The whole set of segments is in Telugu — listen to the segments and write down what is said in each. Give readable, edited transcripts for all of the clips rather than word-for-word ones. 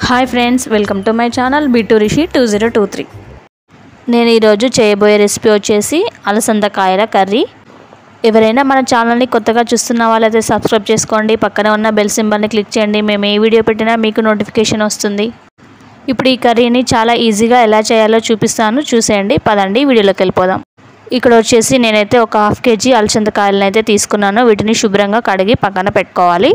Hi friends, welcome to my channel B2 Rishi 2023. నేను ఈరోజు చేయబోయే రెసిపీ వచ్చేసి అలసందకాయల కర్రీ. ఎవరైనా మన ఛానల్ని కొత్తగా చూస్తున్న వాళ్ళైతే సబ్స్క్రైబ్ చేసుకోండి, పక్కన ఉన్న బెల్ సింబల్ని క్లిక్ చేయండి. మేము ఏ వీడియో పెట్టినా మీకు నోటిఫికేషన్ వస్తుంది. ఇప్పుడు ఈ కర్రీని చాలా ఈజీగా ఎలా చేయాలో చూపిస్తాను, చూసేయండి. పదండి వీడియోలోకి వెళ్ళిపోదాం. ఇక్కడ వచ్చేసి నేనైతే ఒక 1/2 kg అలసందకాయలను అయితే తీసుకున్నాను. వీటిని శుభ్రంగా కడిగి పక్కన పెట్టుకోవాలి.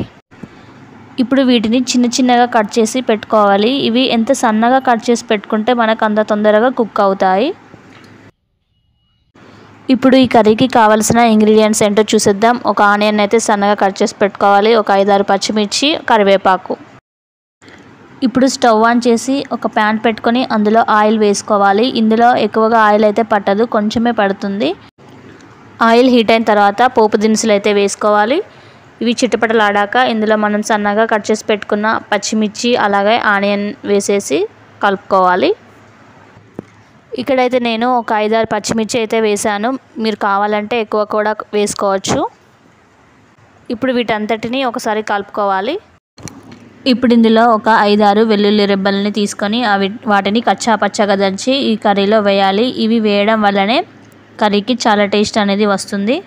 ఇప్పుడు వీటిని చిన్న చిన్నగా కట్ చేసి పెట్టుకోవాలి. ఇవి ఎంత సన్నగా కట్ చేసి పెట్టుకుంటే మనకు అంత తొందరగా కుక్ అవుతాయి. ఇప్పుడు ఈ కర్రీకి కావాల్సిన ఇంగ్రీడియంట్స్ ఏంటో చూసేద్దాం. ఒక ఆనియన్ అయితే సన్నగా కట్ చేసి పెట్టుకోవాలి, ఒక 5-6 పచ్చిమిర్చి, కరివేపాకు. ఇప్పుడు స్టవ్ ఆన్ చేసి ఒక ప్యాన్ పెట్టుకొని అందులో ఆయిల్ వేసుకోవాలి. ఇందులో ఎక్కువగా ఆయిల్ అయితే పట్టదు, కొంచెమే పడుతుంది. ఆయిల్ హీట్ అయిన తర్వాత పోపు దినుసులు అయితే వేసుకోవాలి. ఇవి చిటపటలాడాక ఇందులో మనం సన్నగా కట్ చేసి పెట్టుకున్న పచ్చిమిర్చి అలాగే ఆనియన్ వేసేసి కలుపుకోవాలి. ఇక్కడైతే నేను ఒక 5-6 పచ్చిమిర్చి అయితే వేసాను. మీరు కావాలంటే ఎక్కువ కూడా వేసుకోవచ్చు. ఇప్పుడు వీటంతటిని ఒకసారి కలుపుకోవాలి. ఇప్పుడు ఇందులో ఒక 5-6 వెల్లుల్లి రెబ్బల్ని తీసుకొని వాటిని కచ్చా పచ్చగా దంచి ఈ కర్రీలో వేయాలి. ఇవి వేయడం వల్లనే కర్రీకి చాలా టేస్ట్ అనేది వస్తుంది.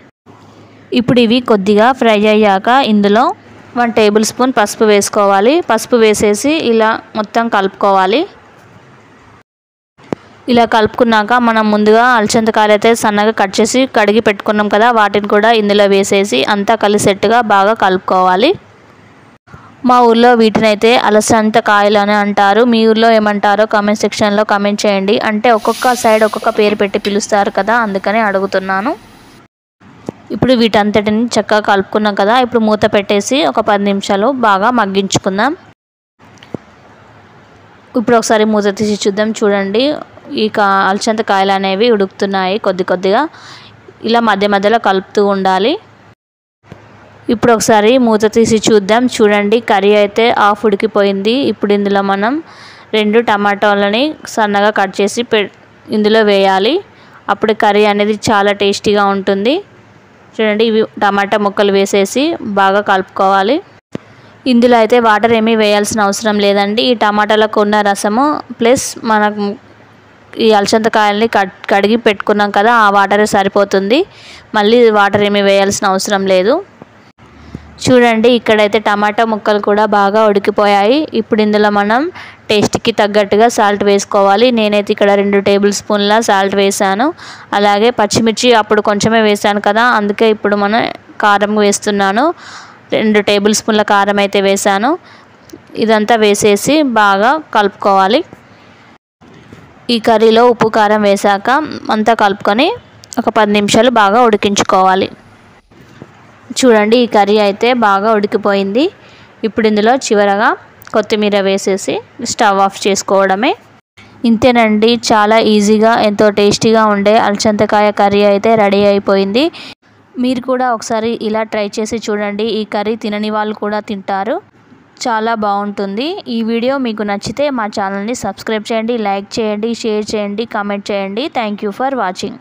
ఇప్పుడు ఇవి కొద్దిగా ఫ్రై అయ్యాక ఇందులో 1 టేబుల్ స్పూన్ పసుపు వేసుకోవాలి. పసుపు వేసేసి ఇలా మొత్తం కలుపుకోవాలి. ఇలా కలుపుకున్నాక మనం ముందుగా అలసందకాయలు అయితే సన్నగా కట్ చేసి కడిగి పెట్టుకున్నాం కదా, వాటిని కూడా ఇందులో వేసేసి అంతా కలిసేట్టుగా బాగా కలుపుకోవాలి. మా ఊర్లో వీటినైతే అలసందకాయలు అని అంటారు. మీ ఊర్లో ఏమంటారో కామెంట్ సెక్షన్లో కామెంట్ చేయండి. అంటే ఒక్కొక్క సైడ్ ఒక్కొక్క పేరు పెట్టి పిలుస్తారు కదా, అందుకని అడుగుతున్నాను. ఇప్పుడు వీటంతటిని చక్కగా కలుపుకున్నాం కదా, ఇప్పుడు మూత పెట్టేసి ఒక 10 నిమిషాలు బాగా మగ్గించుకుందాం. ఇప్పుడు ఒకసారి మూత తీసి చూద్దాం. చూడండి, ఈ అలసందకాయలు అనేవి ఉడుకుతున్నాయి కొద్ది కొద్దిగా. ఇలా మధ్య మధ్యలో కలుపుతూ ఉండాలి. ఇప్పుడు ఒకసారి మూత తీసి చూద్దాం. చూడండి, కర్రీ అయితే హాఫ్ ఉడికిపోయింది. ఇప్పుడు ఇందులో మనం 2 టమాటాలని సన్నగా కట్ చేసి ఇందులో వేయాలి. అప్పుడు కర్రీ అనేది చాలా టేస్టీగా ఉంటుంది. చూడండి, ఇవి టమాటా ముక్కలు వేసేసి బాగా కలుపుకోవాలి. ఇందులో అయితే వాటర్ ఏమీ వేయాల్సిన అవసరం లేదండి. ఈ టమాటాలకు ఉన్న రసము ప్లస్ మనం ఈ అలసందకాయల్ని కడిగి పెట్టుకున్నాం కదా, ఆ వాటరే సరిపోతుంది. మళ్ళీ వాటర్ ఏమీ వేయాల్సిన అవసరం లేదు. చూడండి, ఇక్కడైతే టమాటా ముక్కలు కూడా బాగా ఉడికిపోయాయి. ఇప్పుడు ఇందులో మనం టేస్ట్కి తగ్గట్టుగా సాల్ట్ వేసుకోవాలి. నేనైతే ఇక్కడ 2 టేబుల్ స్పూన్ల సాల్ట్ వేసాను. అలాగే పచ్చిమిర్చి అప్పుడు కొంచెమే వేసాను కదా, అందుకే ఇప్పుడు మనం కారం వేస్తున్నాను. 2 టేబుల్ స్పూన్ల కారం అయితే వేసాను. ఇదంతా వేసేసి బాగా కలుపుకోవాలి. ఈ కర్రీలో ఉప్పు కారం వేసాక అంతా కలుపుకొని ఒక 10 నిమిషాలు బాగా ఉడికించుకోవాలి. చూడండి, ఈ కర్రీ అయితే బాగా ఉడికిపోయింది. ఇప్పుడు ఇందులో చివరగా కొత్తిమీర వేసేసి స్టవ్ ఆఫ్ చేసుకోవడమే. ఇంతేనండి, చాలా ఈజీగా ఎంతో టేస్టీగా ఉండే అలసందకాయ కర్రీ అయితే రెడీ అయిపోయింది. మీరు కూడా ఒకసారి ఇలా ట్రై చేసి చూడండి. ఈ కర్రీ తినని వాళ్ళు కూడా తింటారు, చాలా బాగుంటుంది. ఈ వీడియో మీకు నచ్చితే మా ఛానల్ని సబ్స్క్రైబ్ చేయండి, లైక్ చేయండి, షేర్ చేయండి, కామెంట్ చేయండి. Thank you for watching.